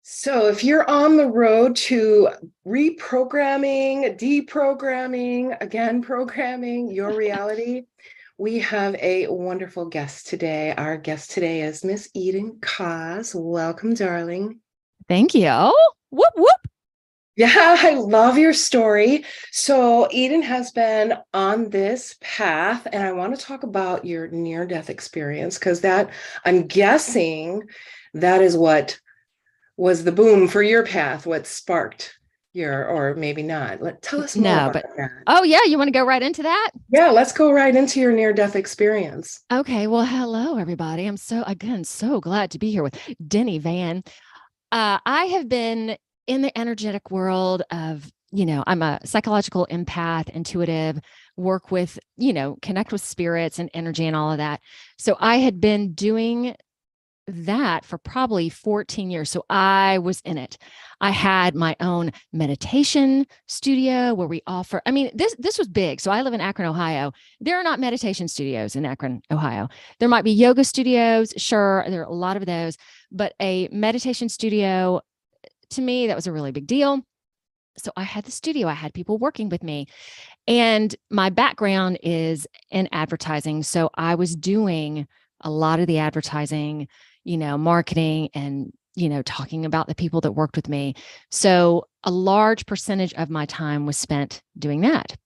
So, if you're on the road to reprogramming, deprogramming, again, programming your reality, we have a wonderful guest today. Our guest today is Miss Eden Cos. Welcome, darling. Thank you. Whoop, whoop. Yeah, I love your story. So, Eden has been on this path, and I want to talk about your near-death experience because I'm guessing, that is what was the boom for your path, what sparked or maybe not. Tell us more No, about but that. oh, yeah, you want to go right into that? Yeah, let's go right into your near-death experience. Okay. Well, hello, everybody. I'm so glad to be here with Deni Van. I have been in the energetic world of, I'm a psychological empath, intuitive, work with, connect with spirits and energy and all of that. So I had been doing that for probably 14 years. So I was in it. I had my own meditation studio where we offer, this was big. So I live in Akron, Ohio. There are not meditation studios in Akron, Ohio. There might be yoga studios. Sure. There are a lot of those, but a meditation studio, to me, that was a really big deal. So I had the studio, I had people working with me, and my background is in advertising. So I was doing a lot of the advertising, marketing and, talking about the people that worked with me. So a large percentage of my time was spent doing that.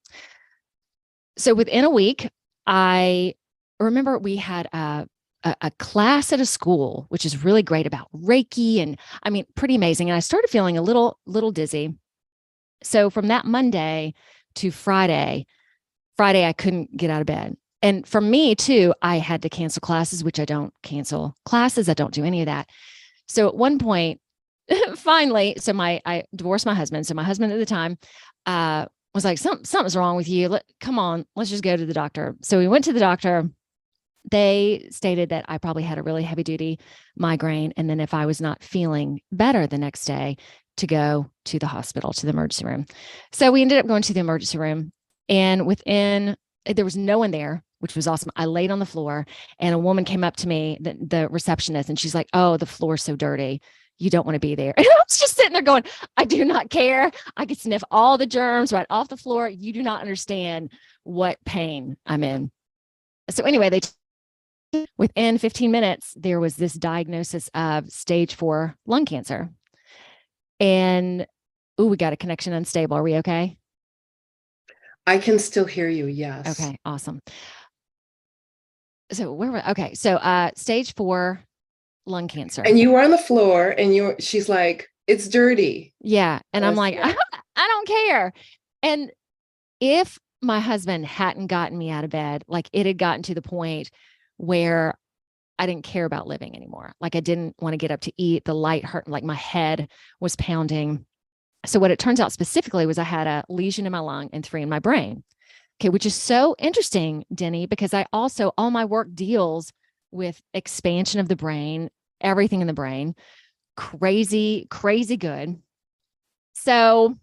So within a week, I remember we had a class at a school, which is really great, about Reiki, and pretty amazing. And I started feeling a little dizzy. So from that Monday to Friday I couldn't get out of bed. And for me too, I had to cancel classes, which I don't cancel classes. I don't do any of that. So at one point, finally, I divorced my husband. So my husband at the time was like, something's wrong with you. Come on, let's just go to the doctor. So we went to the doctor. They stated that I probably had a really heavy duty migraine. And then if I was not feeling better the next day, to go to the hospital, to the emergency room. So we ended up going to the emergency room, and there was no one there, which was awesome. I laid on the floor, and a woman came up to me, the receptionist, and she's like, "Oh, the floor's so dirty. You don't want to be there." And I was just sitting there going, I do not care. I could sniff all the germs right off the floor. You do not understand what pain I'm in. So anyway, within 15 minutes, there was this diagnosis of stage 4 lung cancer. And, we got a connection unstable. Are we okay? I can still hear you. Yes. Okay, awesome. So okay. So stage 4 lung cancer. And you were on the floor, and she's like, "It's dirty." Yeah. And I'm like, I don't care. And if my husband hadn't gotten me out of bed, like, it had gotten to the point where I didn't care about living anymore. Like, I didn't want to get up to eat. The light hurt, like my head was pounding. So what it turns out specifically was I had a lesion in my lung and 3 in my brain. Okay, which is so interesting, Deni, because all my work deals with expansion of the brain, everything in the brain. Crazy, crazy good. So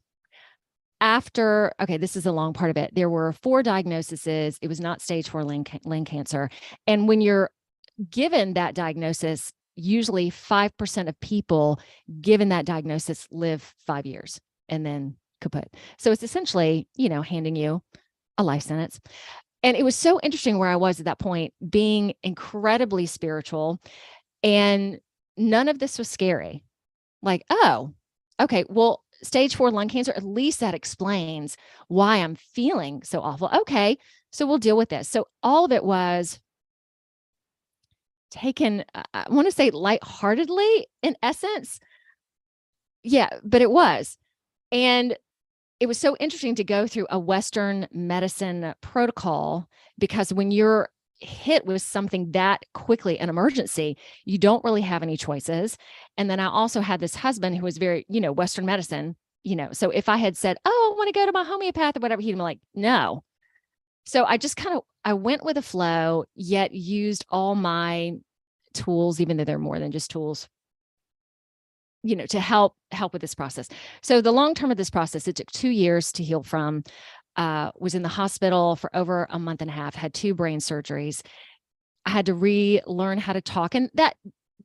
this is a long part of it. There were 4 diagnoses. It was not stage 4 lung cancer. And when you're given that diagnosis, usually 5% of people given that diagnosis live 5 years and then kaput. So it's essentially, handing you a life sentence. And it was so interesting where I was at that point, being incredibly spiritual, and none of this was scary. Like, oh, okay, well, stage 4 lung cancer, at least that explains why I'm feeling so awful. Okay, so we'll deal with this. So all of it was taken, I want to say, lightheartedly in essence. Yeah, but it was. And it was so interesting to go through a Western medicine protocol, because when you're hit with something that quickly, an emergency, you don't really have any choices. And then I also had this husband who was very, Western medicine, so if I had said, "Oh, I want to go to my homeopath," or whatever, he'd be like, "No." So I just I went with the flow, yet used all my tools, even though they're more than just tools, to help with this process. So the long term of this process, it took 2 years to heal from. Was in the hospital for over a month and a half, had 2 brain surgeries. I had to relearn how to talk. And that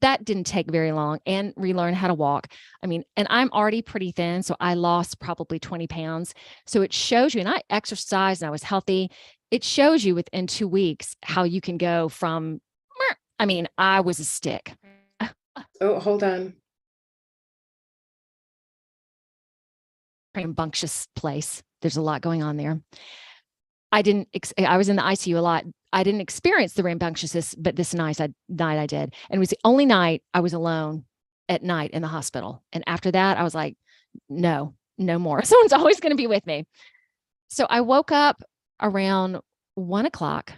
that didn't take very long, and relearn how to walk. I mean, and I'm already pretty thin, so I lost probably 20 pounds. So it shows you, and I exercised and I was healthy. It shows you within 2 weeks how you can go from, I mean, I was a stick. Oh, hold on. Rambunctious place. There's a lot going on there. I was in the ICU a lot. I didn't experience the rambunctiousness, but this night I did. And it was the only night I was alone at night in the hospital. And after that, I was like, no, no more. Someone's always going to be with me. So I woke up around 1 o'clock,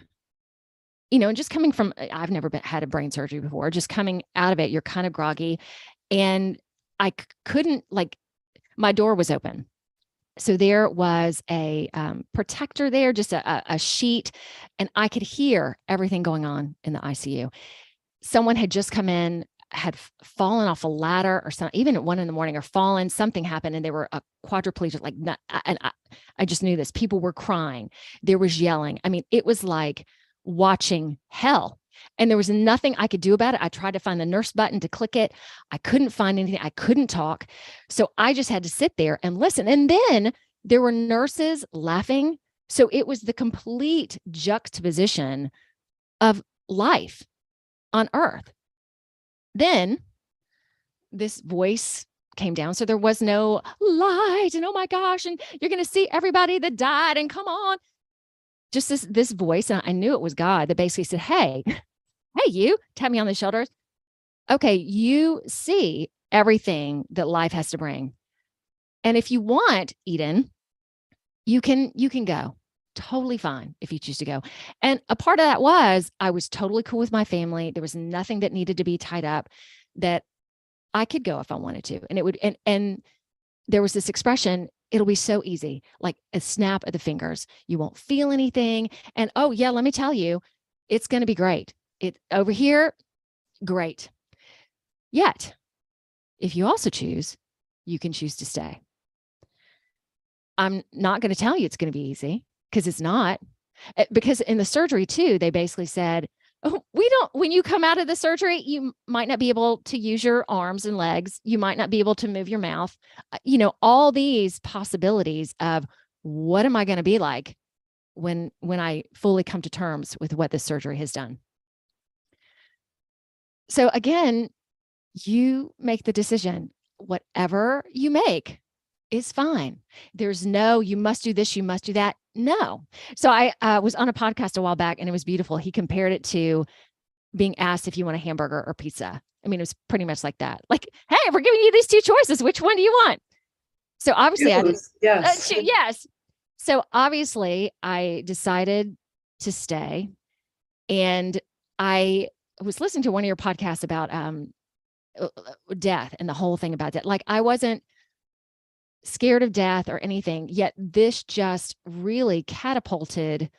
and just coming from, I've never had a brain surgery before, just coming out of it, you're kind of groggy. And I couldn't, like, my door was open. So there was a protector there, just a sheet, and I could hear everything going on in the ICU. Someone had just come in, had fallen off a ladder or something, even at 1 a.m, or fallen, something happened, and they were a quadriplegic, like, and I just knew this. People were crying. There was yelling. I mean, it was like watching hell. And there was nothing I could do about it. I tried to find the nurse button to click it. I couldn't find anything. I couldn't talk. So I just had to sit there and listen. And then there were nurses laughing. So it was the complete juxtaposition of life on earth. Then this voice came down. So there was no light and, oh my gosh, and you're going to see everybody that died and come on. Just this voice, and I knew it was God, that basically said, hey, you, tap me on the shoulders. Okay, you see everything that life has to bring. And if you want, Eden, you can go. Totally fine if you choose to go. And a part of that was I was totally cool with my family. There was nothing that needed to be tied up, that I could go if I wanted to. And it would, and there was this expression, it'll be so easy, like a snap of the fingers. You won't feel anything. And oh yeah, let me tell you, it's going to be great. It over here, great. Yet, if you also choose, you can choose to stay. I'm not going to tell you it's going to be easy, because it's not. Because in the surgery too, they basically said, oh, when you come out of the surgery, you might not be able to use your arms and legs. You might not be able to move your mouth. All these possibilities of what am I going to be like when I fully come to terms with what this surgery has done. So again, you make the decision. Whatever you make is fine. There's no, you must do this, you must do that. No. So I was on a podcast a while back, and it was beautiful. He compared it to being asked if you want a hamburger or pizza. I mean, it was pretty much like that. Like, hey, we're giving you these two choices. Which one do you want? So obviously, yes. So obviously, I decided to stay, and I was listening to one of your podcasts about death and the whole thing about death. Like, I wasn't scared of death or anything, yet this just really catapulted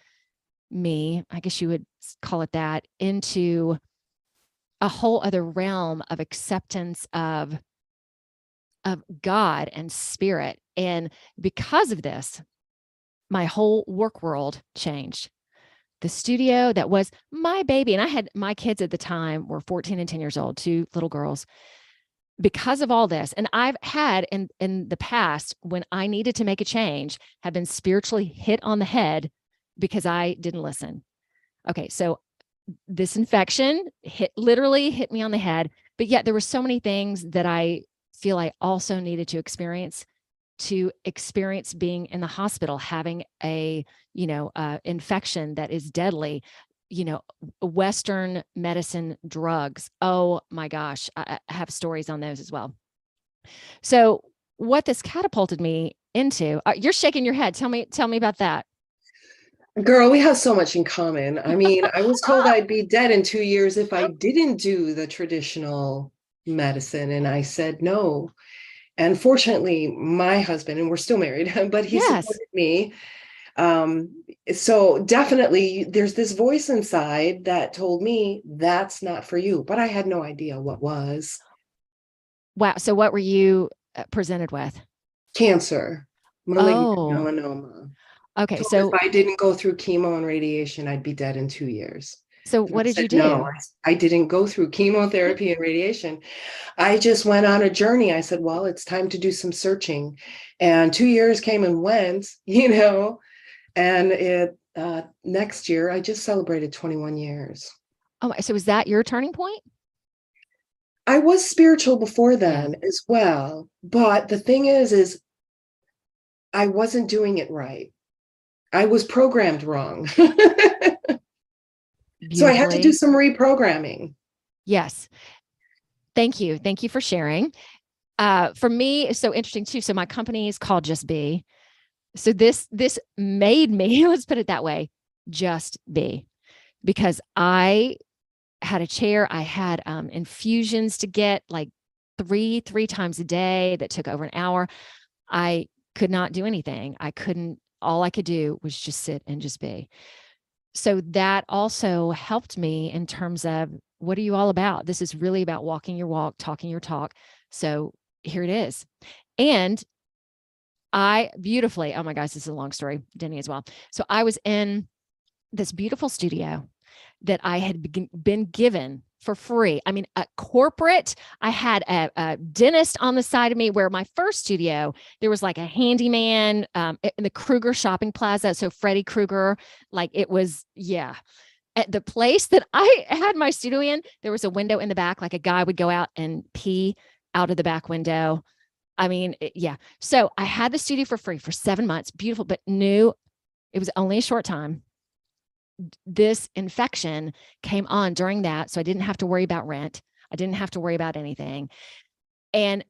me, I guess you would call it that, into a whole other realm of acceptance of God and spirit. And because of this, my whole work world changed. The studio that was my baby, and I had my kids at the time were 14 and 10 years old, two little girls. Because of all this, and I've had in the past, when I needed to make a change, have been spiritually hit on the head because I didn't listen. Okay, so this infection literally hit me on the head, but yet there were so many things that I feel I also needed to experience being in the hospital, having a infection that is deadly. Western medicine drugs. Oh my gosh, I have stories on those as well. So what this catapulted me into, you're shaking your head. Tell me about that. Girl, we have so much in common. I mean, I was told I'd be dead in 2 years if I didn't do the traditional medicine. And I said no. And fortunately, my husband, and we're still married, but he supported me. So definitely there's this voice inside that told me that's not for you, but I had no idea what was. Wow. So what were you presented with? Cancer, malignant melanoma. Okay. So if I didn't go through chemo and radiation, I'd be dead in 2 years. So And I what did you said, no, do? I didn't go through chemotherapy and radiation. I just went on a journey. I said, well, it's time to do some searching. And 2 years came and went, and next year I just celebrated 21 years. Oh, so is that your turning point? I was spiritual before Yeah. then as well. But the thing is I wasn't doing it right. I was programmed wrong. So I had to do Beautifully. some reprogramming. Yes. Thank you. Thank you for sharing. For me, it's so interesting too. So my company is called Just Be. So this made me, let's put it that way, just be, because I had a chair. I had infusions to get like three times a day that took over an hour. I could not do anything. All I could do was just sit and just be. So that also helped me in terms of, what are you all about? This is really about walking your walk, talking your talk. So here it is. And I beautifully, oh my gosh, this is a long story, Denny as well. So I was in this beautiful studio that I had been given for free. I mean, a corporate, I had a dentist on the side of me, where my first studio, there was like a handyman in the Kruger shopping plaza. So Freddy Krueger, like it was, yeah. At the place that I had my studio in, there was a window in the back, like a guy would go out and pee out of the back window. I mean, yeah. So I had the studio for free for 7 months, beautiful, but knew it was only a short time. This infection came on during that. So I didn't have to worry about rent. I didn't have to worry about anything. And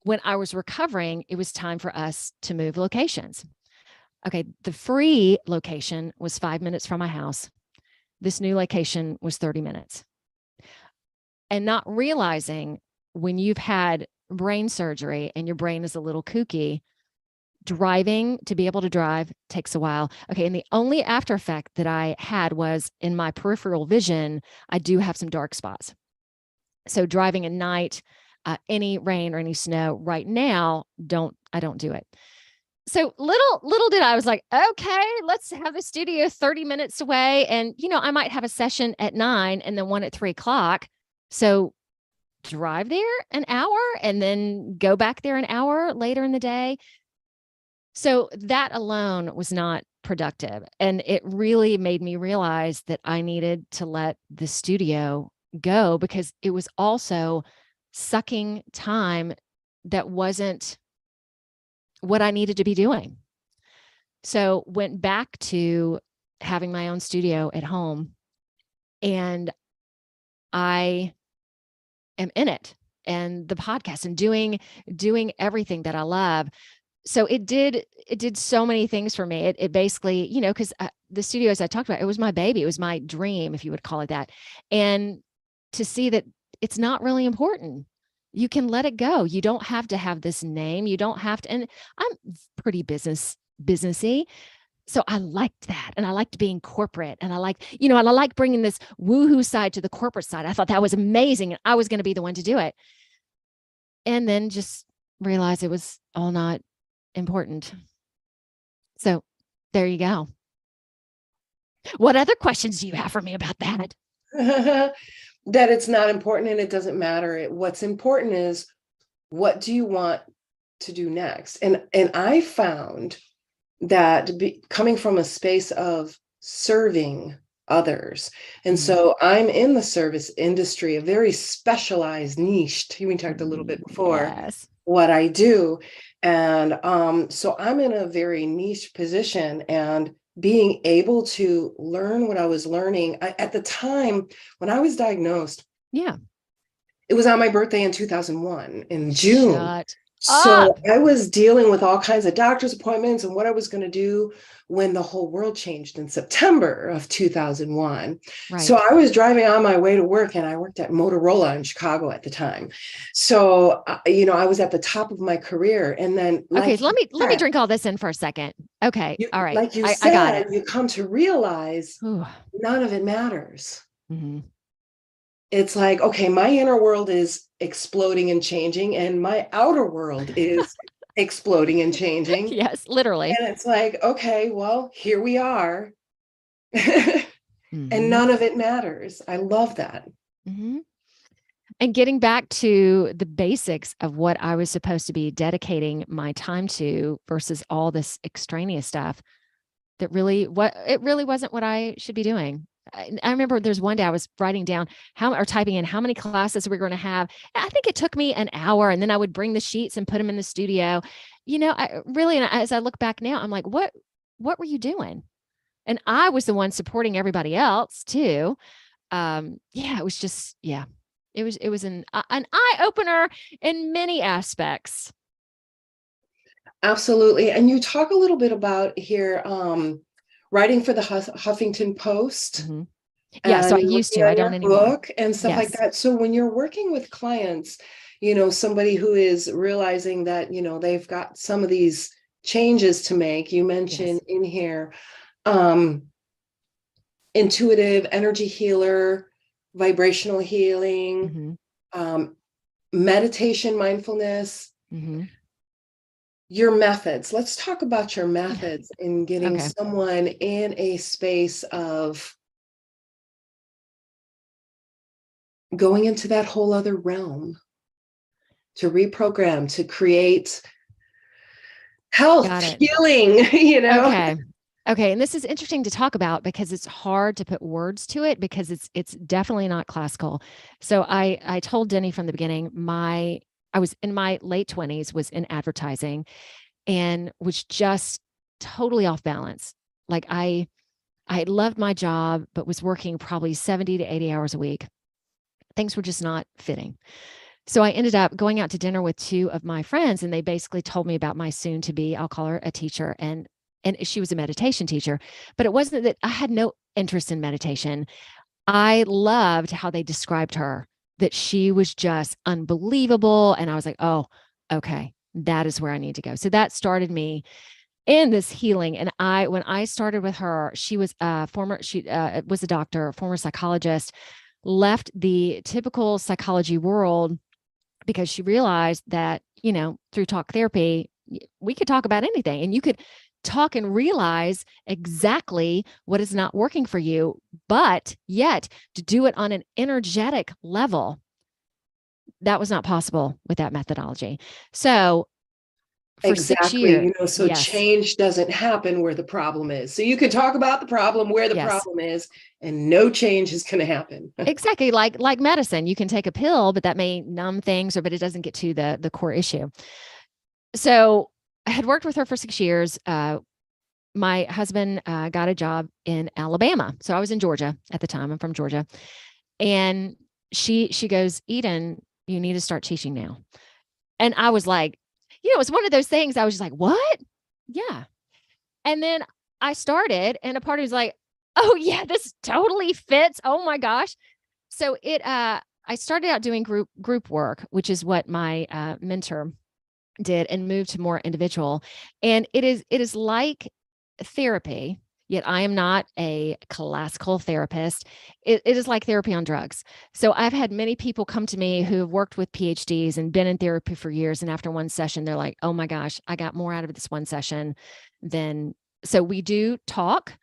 when I was recovering, it was time for us to move locations. Okay. The free location was 5 minutes from my house. This new location was 30 minutes. And not realizing, when you've had brain surgery and your brain is a little kooky, driving, to be able to drive, takes a while. Okay. And the only after effect that I had was in my peripheral vision, I do have some dark spots. So driving at night, any rain or any snow right now, I don't do it. So little did I was like, okay, let's have the studio 30 minutes away. And, I might have a session at 9 and then one at 3 o'clock. So drive there an hour and then go back there an hour later in the day. So that alone was not productive. And it really made me realize that I needed to let the studio go, because it was also sucking time that wasn't what I needed to be doing. So went back to having my own studio at home, and I am in it, and the podcast, and doing everything that I love. So it did so many things for me. It basically, because the studio, as I talked about, it was my baby. It was my dream, if you would call it that. And to see that it's not really important. You can let it go. You don't have to have this name. You don't have to. And I'm pretty businessy. So I liked that. And I liked being corporate. And I like bringing this woohoo side to the corporate side. I thought that was amazing. And I was going to be the one to do it. And then just realized it was all not important. So there you go. What other questions do you have for me about that? That it's not important and it doesn't matter. What's important is, what do you want to do next? And I found that coming from a space of serving others. And so I'm in the service industry, a very specialized niche. We talked a little bit before. Yes. What I do. And so I'm in a very niche position, and being able to learn what I was learning at the time when I was diagnosed. Yeah. It was on my birthday in 2001 in June. Shut So up. I was dealing with all kinds of doctor's appointments and what I was going to do when the whole world changed in September of 2001. Right. So I was driving on my way to work, and I worked at Motorola in Chicago at the time. So, I was at the top of my career. And then, okay, so let me drink all this in for a second. Okay. All right. Like you I said, got it. you come to realize Ooh. none of it matters. Mm-hmm. It's like, okay, my inner world is exploding and changing, and my outer world is exploding and changing. Yes, literally. And it's like, okay, well, here we are. and none of it matters. I love that. Mm-hmm. And getting back to the basics of what I was supposed to be dedicating my time to versus all this extraneous stuff that really wasn't what I should be doing. I remember there's one day I was writing down typing in how many classes we were going to have. I think it took me an hour, and then I would bring the sheets and put them in the studio. And as I look back now, I'm like, what were you doing? And I was the one supporting everybody else too. It was just, it was an eye opener in many aspects. Absolutely. And you talk a little bit about here, writing for the Huffington Post. Mm-hmm. Yeah, so I used to. I don't anymore. Book and stuff like that. So when you're working with clients, somebody who is realizing that, they've got some of these changes to make, you mentioned in here, intuitive energy healer, vibrational healing, meditation, mindfulness, your methods. Let's talk about your methods in getting someone in a space of going into that whole other realm, to reprogram, to create health, healing, Okay. And this is interesting to talk about because it's hard to put words to it because it's definitely not classical. So I told Deni from the beginning, I was in my late 20s, was in advertising, and was just totally off balance. Like I loved my job, but was working probably 70 to 80 hours a week. Things were just not fitting. So I ended up going out to dinner with two of my friends, and they basically told me about my soon to be, I'll call her a teacher. And she was a meditation teacher, but it wasn't that I had no interest in meditation. I loved how they described her, that she was just unbelievable. And I was like, oh, okay, that is where I need to go. So that started me in this healing. And when I started with her, she was was a doctor, former psychologist, left the typical psychology world because she realized that, through talk therapy, we could talk about anything, and you could talk and realize exactly what is not working for you, but yet to do it on an energetic level, that was not possible with that methodology. So for 6 years, change doesn't happen where the problem is. So you can talk about the problem where the problem is, and no change is going to happen. Exactly. Like medicine, you can take a pill, but that may numb things, but it doesn't get to the core issue. So I had worked with her for 6 years. My husband got a job in Alabama. So I was in Georgia at the time. I'm from Georgia. And she goes, Eden, you need to start teaching now. And I was like, it's one of those things. I was just like, what? Yeah. And then I started, and a part of me was like, oh yeah, this totally fits. Oh my gosh. So I started out doing group work, which is what my mentor did, and moved to more individual. And it is like therapy, yet I am not a classical therapist. It is like therapy on drugs. So I've had many people come to me who have worked with PhDs and been in therapy for years. And after one session, they're like, oh my gosh, I got more out of this one session than. So we talk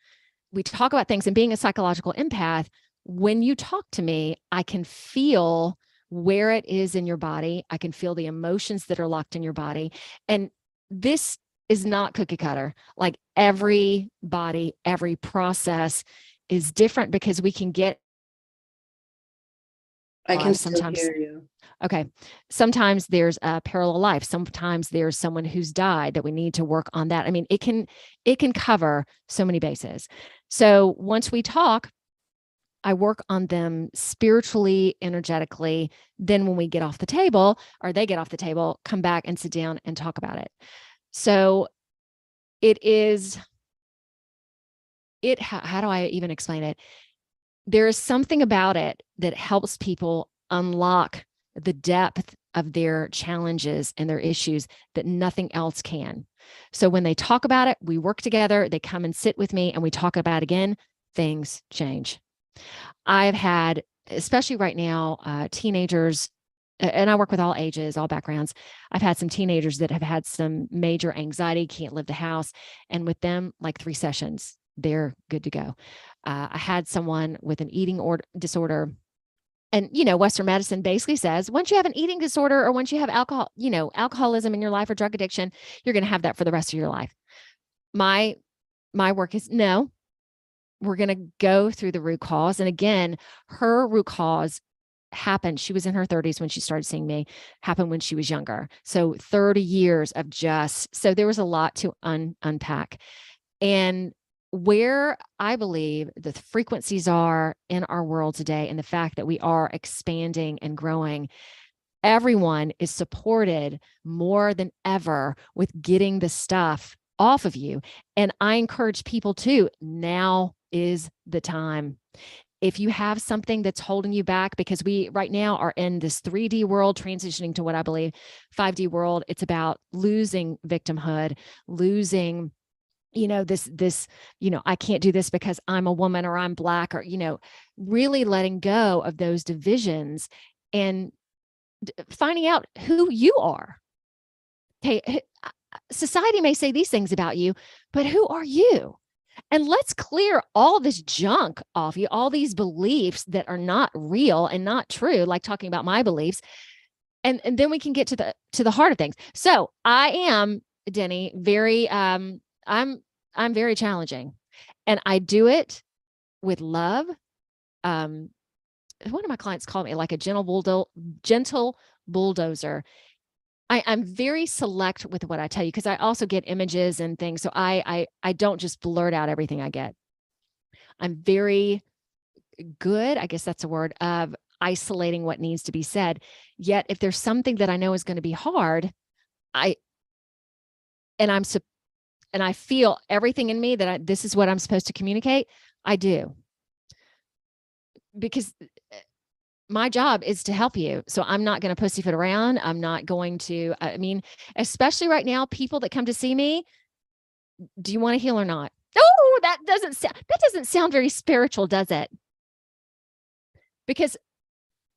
about things, and being a psychological empath, when you talk to me, I can feel where it is in your body. I can feel the emotions that are locked in your body. And this is not cookie cutter. Like every body, every process is different because we can get. I can sometimes hear you. Okay. Sometimes there's a parallel life. Sometimes there's someone who's died that we need to work on that. I mean, it can cover so many bases. So once we talk, I work on them spiritually, energetically. Then when we get off the table, or they get off the table, come back and sit down and talk about it. So how do I even explain it? There is something about it that helps people unlock the depth of their challenges and their issues that nothing else can. So when they talk about it, we work together, they come and sit with me, and we talk about it again, things change. I've had, especially right now, teenagers, and I work with all ages, all backgrounds. I've had some teenagers that have had some major anxiety, can't leave the house. And with them, like 3 sessions, they're good to go. I had someone with an eating disorder. And, Western medicine basically says once you have an eating disorder or once you have alcoholism in your life or drug addiction, you're going to have that for the rest of your life. My work is no, we're going to go through the root cause. And again, her root cause happened. She was in her 30s when she started seeing me, happened when she was younger. So 30 years of so there was a lot to unpack. And where I believe the frequencies are in our world today and the fact that we are expanding and growing, everyone is supported more than ever with getting the stuff off of you. And I encourage people to, now is the time. If you have something that's holding you back, because we right now are in this 3D world transitioning to what I believe 5D world, it's about losing victimhood, losing this, I can't do this because I'm a woman or I'm Black, or, really letting go of those divisions and finding out who you are. Okay. Society may say these things about you, but who are you? And let's clear all this junk off you, all these beliefs that are not real and not true, like talking about my beliefs. And then we can get to the heart of things. So I am, Deni, very, I'm very challenging, and I do it with love. One of my clients called me like a gentle bulldozer. I'm very select with what I tell you, because I also get images and things. So I don't just blurt out everything I get. I'm very good, I guess that's a word, of isolating what needs to be said. Yet if there's something that I know is going to be hard, I feel everything in me that this is what I'm supposed to communicate, I do. Because my job is to help you. So I'm not going to pussyfoot around. I'm not going to, especially right now, people that come to see me, do you want to heal or not? Oh, that doesn't sound very spiritual, does it? Because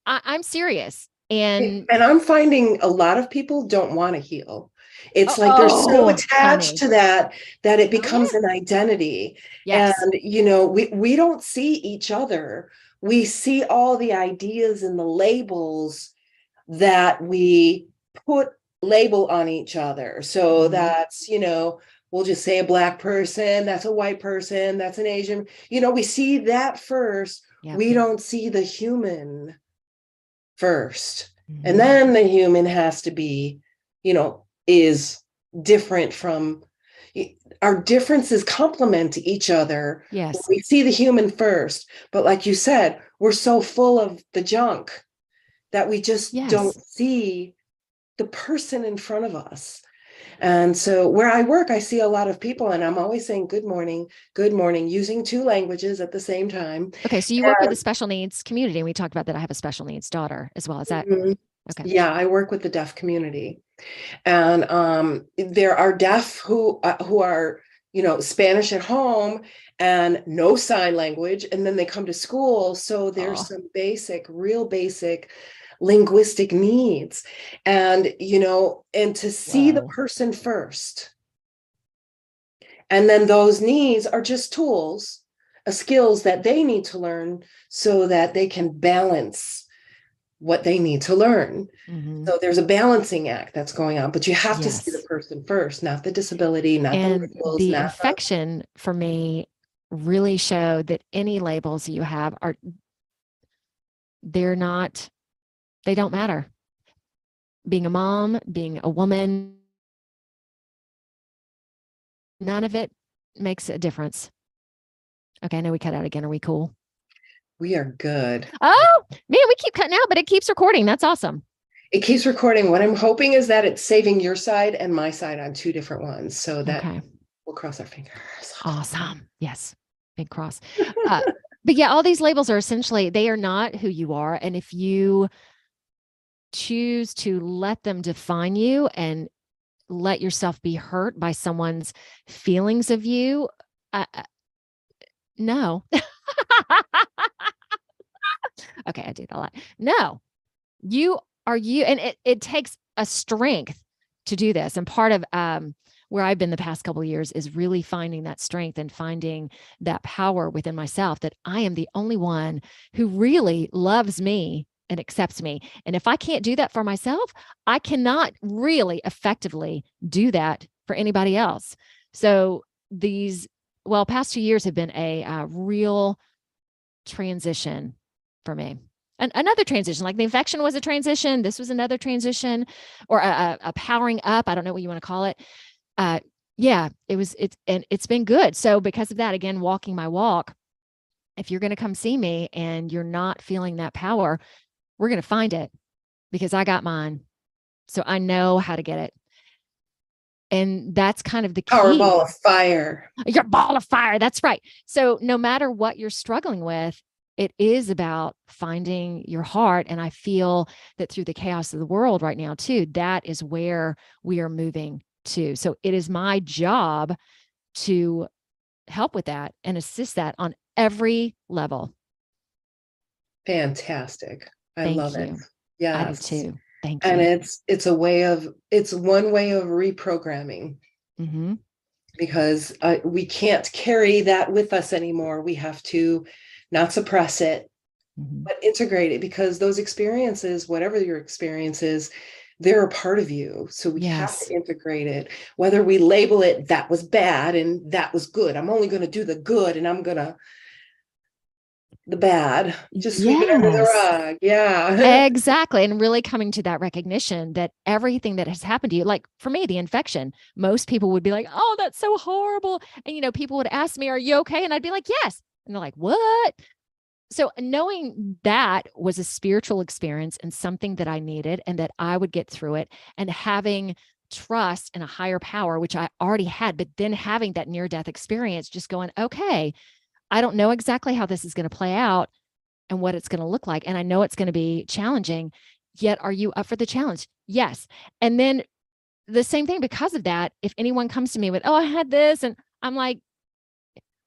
I'm serious. And I'm finding a lot of people don't want to heal. It's like they're so attached to that it becomes an identity. Yes. And, we don't see each other. We see all the ideas and the labels that we put label on each other. So that's, we'll just say a Black person, that's a white person, that's an Asian. We see that first. Yep. We don't see the human first. And then the human has to be, is different from, our differences complement each other. Yes. We see the human first, but like you said, we're so full of the junk that we just don't see the person in front of us. And so where I work, I see a lot of people, and I'm always saying good morning, using two languages at the same time. Okay. So you work with the special needs community. And we talked about that. I have a special needs daughter as well. Is that okay? Yeah, I work with the deaf community. And there are deaf who are, Spanish at home and no sign language, and then they come to school. So there's some real basic linguistic needs, and and to see the person first, and then those needs are just tools, skills that they need to learn so that they can balance what they need to learn. So there's a balancing act that's going on, but you have to see the person first, not the disability, not the labels, the infection for me really showed that any labels you have they don't matter. Being a mom, being a woman, none of it makes a difference. Okay, I know we cut out again. Are we cool? We are good. Oh, man, we keep cutting out, but it keeps recording. That's awesome. It keeps recording. What I'm hoping is that it's saving your side and my side on two different ones, so that we'll cross our fingers. Awesome. Yes. Big cross. But yeah, all these labels are essentially, they are not who you are. And if you choose to let them define you and let yourself be hurt by someone's feelings of you, no. Okay, I do that a lot. No, you are you. And it takes a strength to do this. And part of where I've been the past couple of years is really finding that strength and finding that power within myself, that I am the only one who really loves me and accepts me. And if I can't do that for myself, I cannot really effectively do that for anybody else. So these, past 2 years have been a real transition for me. And another transition, like the infection was a transition. This was another transition, or a powering up. I don't know what you want to call it. Yeah, it's been good. So because of that, again, walking my walk, if you're going to come see me and you're not feeling that power, we're going to find it, because I got mine. So I know how to get it. And that's kind of the key. Our ball of fire. Your ball of fire. That's right. So no matter what you're struggling with, it is about finding your heart. And I feel that through the chaos of the world right now too, that is where we are moving to. So it is my job to help with that and assist that on every level. Fantastic. I Thank love you. it. Yeah. I do too. Thank you. And it's one way of reprogramming, because we can't carry that with us anymore. We have to not suppress it, but integrate it, because those experiences, whatever your experience is, they're a part of you. So we have to integrate it, whether we label it that was bad and that was good. I'm only going to do the good, and I'm going to the bad, just sweep it under the rug. Yeah. Exactly. And really coming to that recognition that everything that has happened to you, like for me, the infection, most people would be like, oh, that's so horrible. And, people would ask me, are you okay? And I'd be like, yes. And they're like, what? So knowing that was a spiritual experience and something that I needed, and that I would get through it, and having trust in a higher power, which I already had, but then having that near-death experience, just going, okay, I don't know exactly how this is going to play out and what it's going to look like. And I know it's going to be challenging, yet are you up for the challenge? Yes. And then the same thing, because of that, if anyone comes to me with, oh, I had this, and I'm like,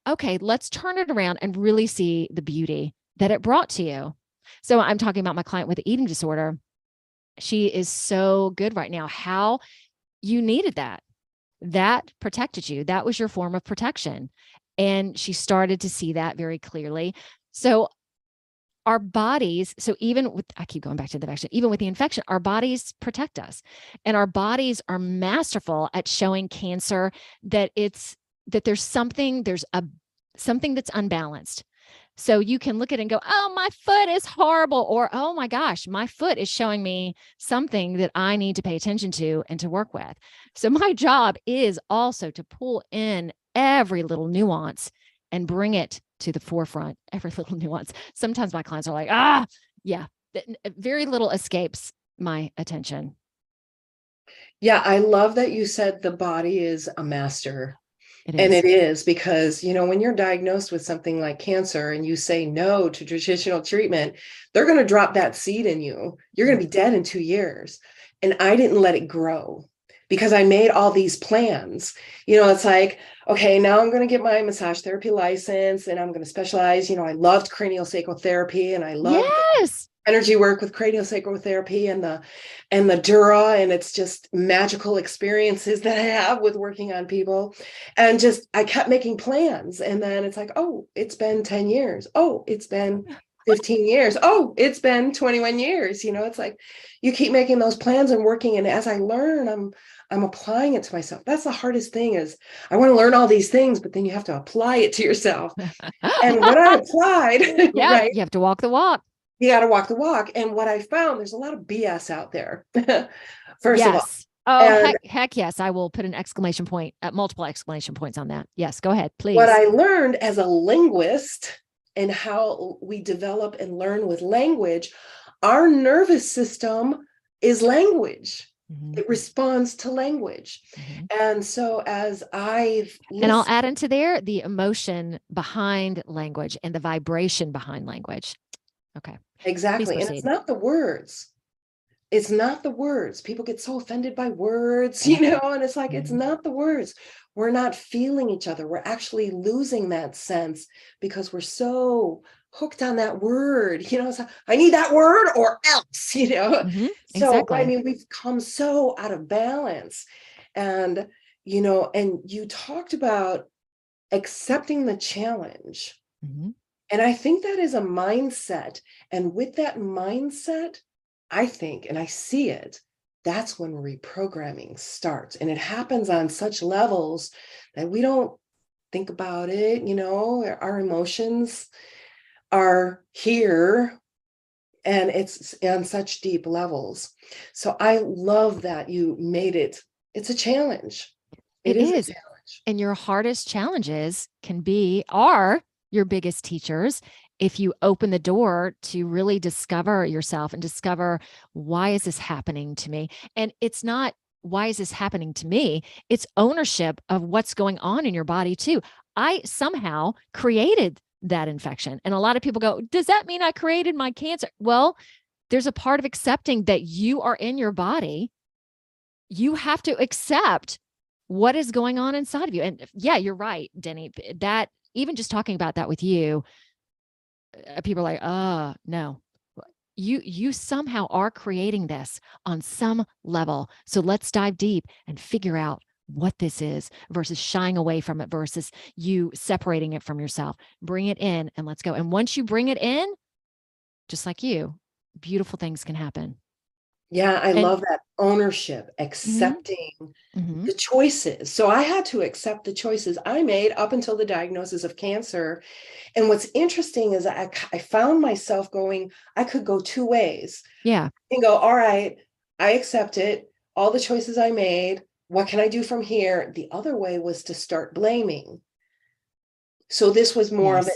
okay, let's turn it around and really see the beauty that it brought to you. So I'm talking about my client with the eating disorder. She is so good right now. How you needed that. That protected you. That was your form of protection. And she started to see that very clearly. So our bodies, I keep going back to the infection, even with the infection, our bodies protect us, and our bodies are masterful at showing cancer that there's something that's unbalanced. So you can look at it and go, oh, my foot is horrible. Or, oh my gosh, my foot is showing me something that I need to pay attention to and to work with. So my job is also to pull in every little nuance and bring it to the forefront, every little nuance. Sometimes my clients are like, very little escapes my attention. Yeah. I love that you said the body is a master. And it is, because, when you're diagnosed with something like cancer and you say no to traditional treatment, they're going to drop that seed in you. You're going to be dead in 2 years. And I didn't let it grow, because I made all these plans. It's like, okay, now I'm going to get my massage therapy license, and I'm going to specialize. I loved craniosacral therapy, and I loved energy work with craniosacral therapy and the Dura, and it's just magical experiences that I have with working on people. And I kept making plans, and then it's like, oh, it's been 10 years. Oh, it's been 15 years. Oh, it's been 21 years. It's like you keep making those plans and working. And as I learn, I'm applying it to myself. That's the hardest thing, is I want to learn all these things, but then you have to apply it to yourself. And when I applied, right, you have to walk the walk. You got to walk the walk. And what I found, there's a lot of BS out there. First of all. Oh, heck yes. I will put an exclamation point, multiple exclamation points on that. Yes, go ahead, please. What I learned as a linguist, and how we develop and learn with language, our nervous system is language. It responds to language. And so and I'll add into there the emotion behind language and the vibration behind language. Okay. Exactly. And it's not the words. It's not the words. People get so offended by words, and it's like, it's not the words. We're not feeling each other. We're actually losing that sense, because we're so hooked on that word. It's like, I need that word or else, So, exactly. we've come so out of balance. And, and you talked about accepting the challenge. Mhm. And I think that is a mindset. And with that mindset, I think, and I see it, that's when reprogramming starts. And it happens on such levels that we don't think about it. Our emotions are here and it's on such deep levels. So I love that you made it. It's a challenge. It It is a is. challenge. And your hardest challenges are your biggest teachers if you open the door to really discover yourself and discover, why is this happening to me? And it's not, why is this happening to me? It's ownership of what's going on in your body too. I somehow created that infection. And a lot of people go, does that mean I created my cancer? Well, there's a part of accepting that you are in your body. You have to accept what is going on inside of you. And yeah, you're right, Deni, that even just talking about that with you, people are like, oh no, you somehow are creating this on some level. So let's dive deep and figure out what this is versus shying away from it versus you separating it from yourself. Bring it in and let's go. And once you bring it in, just like you, beautiful things can happen. Yeah, I And love that ownership, mhm, accepting mhm, the choices. So I had to accept the choices I made up until the diagnosis of cancer. And what's interesting is I found myself going, I could go two ways yeah, and go, all right, I accept it, all the choices I made. What can I do from here? The other way was to start blaming. So this was more of an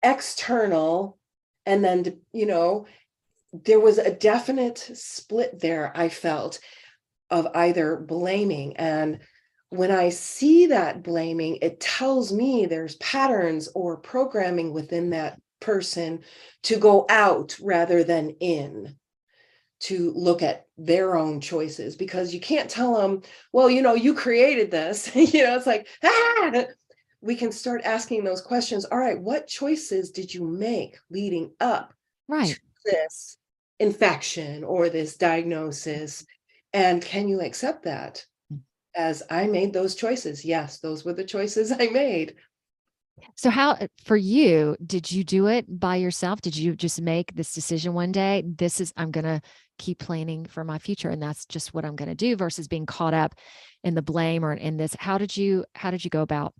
yes, external. And then, there was a definite split there, I felt, of either blaming. And when I see that blaming, it tells me there's patterns or programming within that person to go out rather than in, to look at their own choices, because you can't tell them, well, you created this. It's like, we can start asking those questions. All right, what choices did you make leading up to right. this infection or this diagnosis? And can you accept that as I made those choices? Yes, those were the choices I made. So how for you, did you do it by yourself? Did you just make this decision one day? I'm going to keep planning for my future and that's just what I'm going to do versus being caught up in the blame or in this. How did you go about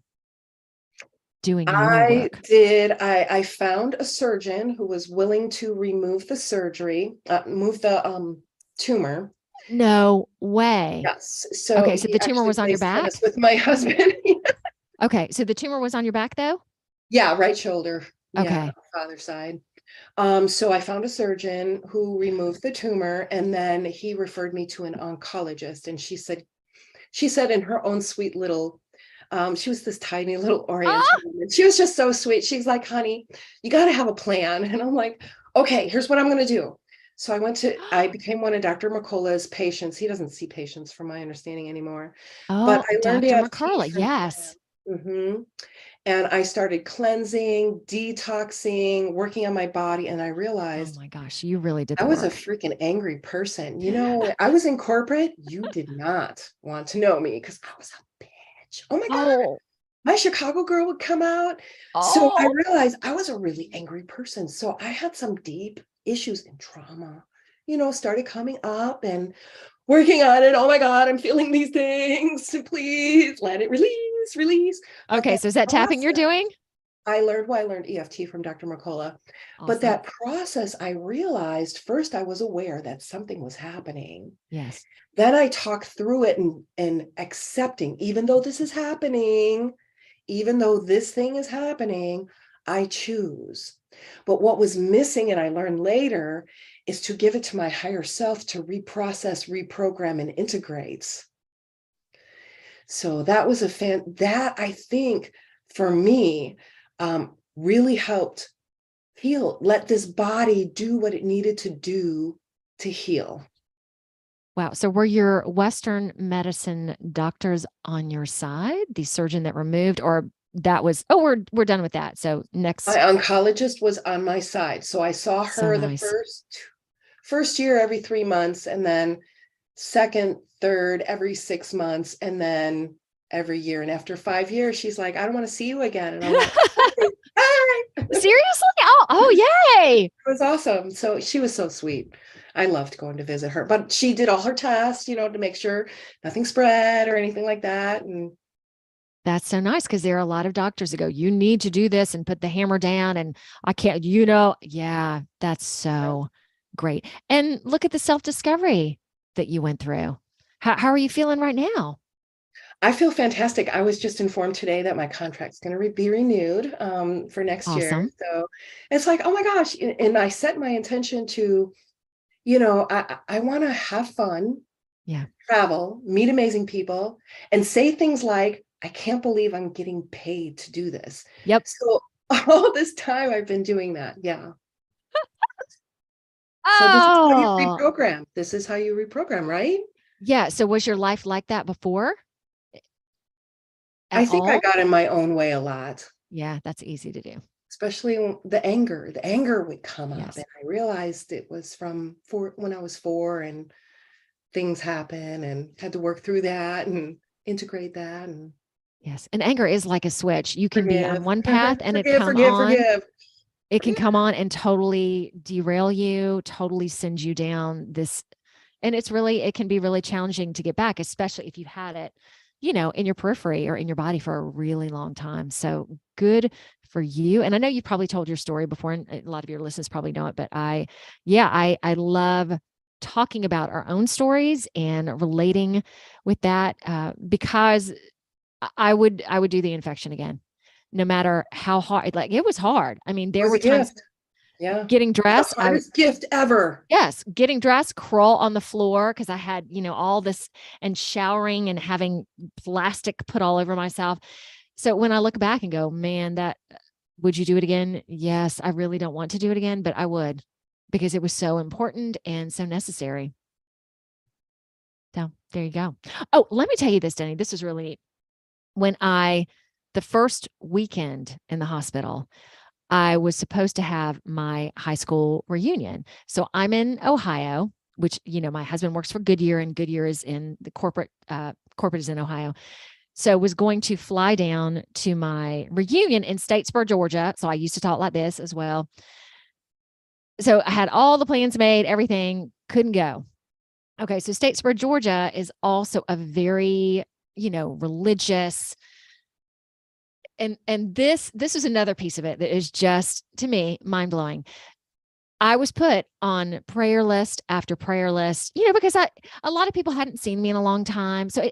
doing your work? I found a surgeon who was willing to remove the move the tumor. No way. Yes. So Okay, so he the tumor actually was on your plays tennis back? with my husband. Okay, so the tumor was on your back though? Yeah, right shoulder. Yeah, Okay. father side. So I found a surgeon who removed the tumor, and then he referred me to an oncologist. And she said in her own sweet little, she was this tiny little Oriental Ah! woman. She was just so sweet. She's like, honey, you got to have a plan. And I'm like, okay, here's what I'm going to do. So I became one of Dr. McCullough's patients. He doesn't see patients from my understanding anymore, but Oh, I learned Dr. EFT McCurley. from Yes. him. And I started cleansing, detoxing, working on my body. And I Oh realized my gosh, you really did I the was a work. freaking angry person. I was in corporate. You did not want to know me because I was a bitch. Oh my God. Oh, My Chicago girl would come out. So I oh, realized I was a really angry person. So I had some deep issues and trauma, started coming up and working on it. Oh my God, I'm feeling these things. Please let it release. But okay. that So is that tapping you're process, doing? I learned EFT from Dr. McCullough. But Awesome. that process, I realized first I was aware that something was happening. Yes. Then I talked through it and accepting, even though this is happening, even though this thing is happening, I choose. But what was missing, and I learned later, is to give it to my higher self to reprocess, reprogram, and integrate. So that was that I think for me really helped heal, let this body do what it needed to do to heal. Wow. So were your Western medicine doctors on your side, the surgeon that removed, or that was, oh, we're done with that. So My next, oncologist was on my side. So I saw so her the nice. first year every 3 months, and then second, third every 6 months, and then every year. And after 5 years, she's like, I don't want to see you again. And I'm like, okay, bye. Seriously? Oh, yay. It was awesome. So she was so sweet. I loved going to visit her, but she did all her tests, to make sure nothing spread or anything like that. And That's so nice because there are a lot of doctors that go, you need to do this and put the hammer down. And I can't, yeah, that's so great. And look at the self-discovery that you went through. How are you feeling right now? I feel fantastic. I was just informed today that my contract's going to be renewed for next year. Awesome. So it's like, oh my gosh. And I set my intention to, I want to have fun, Yeah. travel, meet amazing people, and say things like, I can't believe I'm getting paid to do this. Yep. So all this time I've been doing that. Yeah. So this is how you Oh, reprogram. This is how you reprogram, right? yeah. So was your life like that before I at think I all? got in my own way a lot, Yeah, that's easy to do. especially the anger. The anger would come up, Yes. and I realized it was from when I was 4, and things happen, and had to work through that and integrate that and Yes. And anger is like a switch. You can be on forgive, one path and forgive, forgive, forgive, it can forgive. come on and totally derail you, totally send you down this. And it can be really challenging to get back, especially if you've had it, in your periphery or in your body for a really long time. So good for you. And I know you probably told your story before, and a lot of your listeners probably know it, but I love talking about our own stories and relating with that because I would do the infection again, no matter how hard. Like it was hard. I mean, It there was were a times gift. Yeah. getting The dressed. hardest gift ever. Yes, getting dressed, crawl on the floor because I had, all this and showering and having plastic put all over myself. So when I look back and go, man, would you do it again? Yes, I really don't want to do it again, but I would because it was so important and so necessary. So there you go. Oh, let me tell you this, Denny. This is really neat. The first weekend in the hospital, I was supposed to have my high school reunion. So I'm in Ohio, which, my husband works for Goodyear, and Goodyear is in the corporate is in Ohio. So I was going to fly down to my reunion in Statesboro, Georgia. So I used to talk like this as well. So I had all the plans made, everything, couldn't go. Okay. So Statesboro, Georgia is also a very, religious, and this is another piece of it that is just, to me, mind-blowing. I was put on prayer list after prayer list, because a lot of people hadn't seen me in a long time. So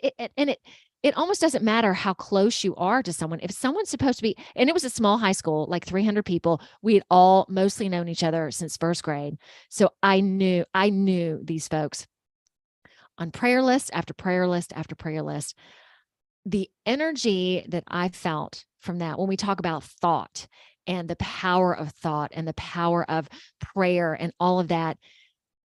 it almost doesn't matter how close you are to someone. If someone's supposed to be, and it was a small high school, like 300 people, we had all mostly known each other since first grade. So I knew these folks on prayer list after prayer list after prayer list. The energy that I felt from that, when we talk about thought and the power of thought and the power of prayer and all of that,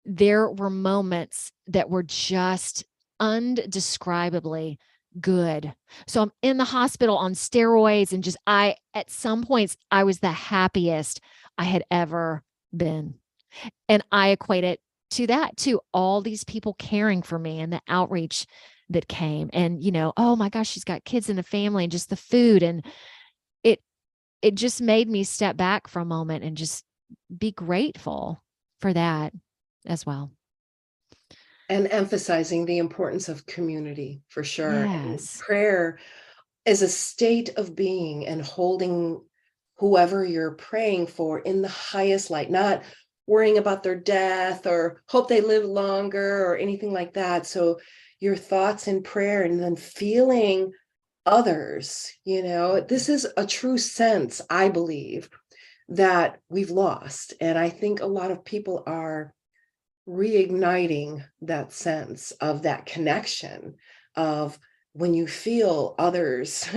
there were moments that were just undescribably good. So I'm in the hospital on steroids, and at some points, I was the happiest I had ever been. And I equate it to that, to all these people caring for me and the outreach that came. And, oh my gosh, she's got kids in the family, and just the food. And it just made me step back for a moment and just be grateful for that as well. And emphasizing the importance of community, for sure. And Yes. prayer is a state of being and holding whoever you're praying for in the highest light, not worrying about their death or hope they live longer or anything like that. So your thoughts in prayer, and then feeling others, this is a true sense, I believe, that we've lost. And I think a lot of people are reigniting that sense of that connection of when you feel others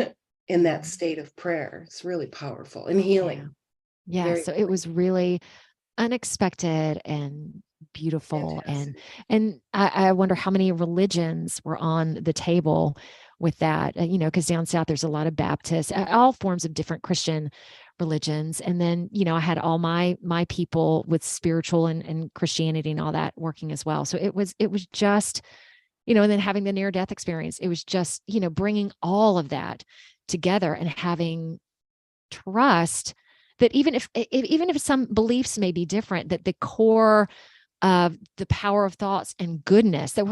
in that state of prayer. It's really powerful and healing. Yeah. Very So it was really unexpected and beautiful. fantastic. And I wonder how many religions were on the table with that, because down south, there's a lot of Baptists, all forms of different Christian religions. And then, I had all my people with spiritual and Christianity and all that working as well. So it was just and then having the near death experience. It was just, bringing all of that together and having trust that even if some beliefs may be different, that the core of the power of thoughts and goodness, that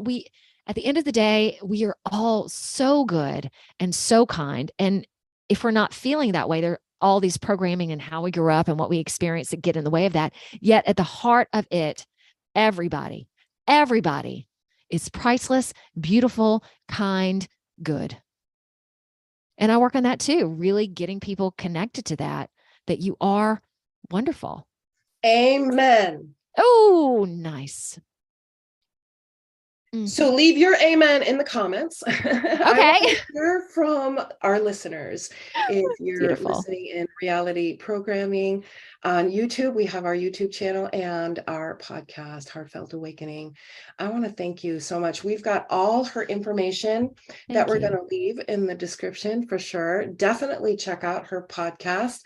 we at the end of the day, we are all so good and so kind. And if we're not feeling that way, there are all these programming and how we grew up and what we experience that get in the way of that. Yet at the heart of it, everybody is priceless, beautiful, kind, good. And I work on that too, really getting people connected to that you are wonderful. Amen. Oh, nice. So leave your amen in the comments. Okay. I want to hear from our listeners. If you're Beautiful. listening in Reality Programming on YouTube, we have our YouTube channel and our podcast, Heartfelt Awakening. I want to thank you so much. We've got all her information that we're going to leave in the description for sure. Definitely check out her podcast.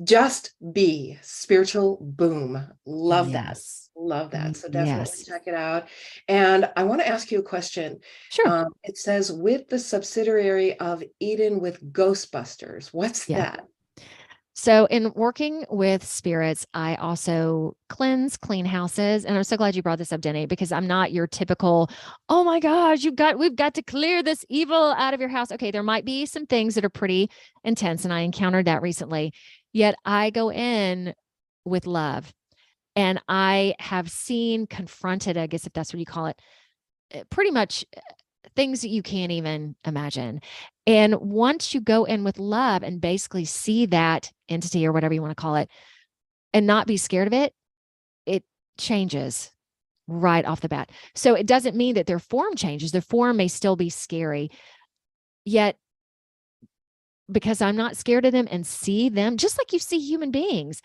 Just Be Spiritual Boom. Love that. Love that. So definitely check it out. And I want to ask you a question. Sure. It says, with the subsidiary of Eden with Ghostbusters. What's that? So in working with spirits, I also clean houses. And I'm so glad you brought this up, Deni, because I'm not your typical, oh my gosh, we've got to clear this evil out of your house. Okay, there might be some things that are pretty intense, and I encountered that recently. Yet I go in with love, and I have confronted, I guess if that's what you call it, pretty much things that you can't even imagine. And once you go in with love and basically see that entity or whatever you want to call it and not be scared of it, it changes right off the bat. So it doesn't mean that their form changes. Their form may still be scary, yet because I'm not scared of them and see them just like you see human beings,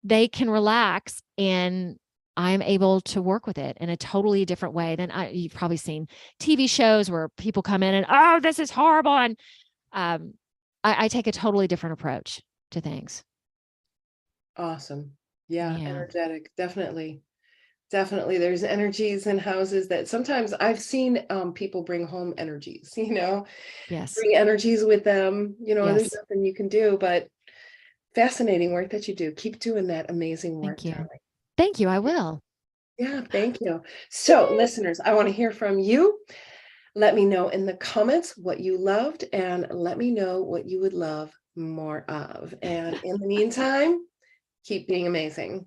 they can relax, and I'm able to work with it in a totally different way than you've probably seen TV shows where people come in and, oh, this is horrible. And I take a totally different approach to things. Awesome. Yeah. Energetic. Definitely. There's energies in houses that sometimes I've seen people bring home energies, Yes. Bring energies with them, there's nothing you can do, but fascinating work that you do. Keep doing that amazing work. Thank you. Thank you. I will. Yeah, thank you. So listeners, I want to hear from you. Let me know in the comments what you loved, and let me know what you would love more of. And in the meantime, keep being amazing.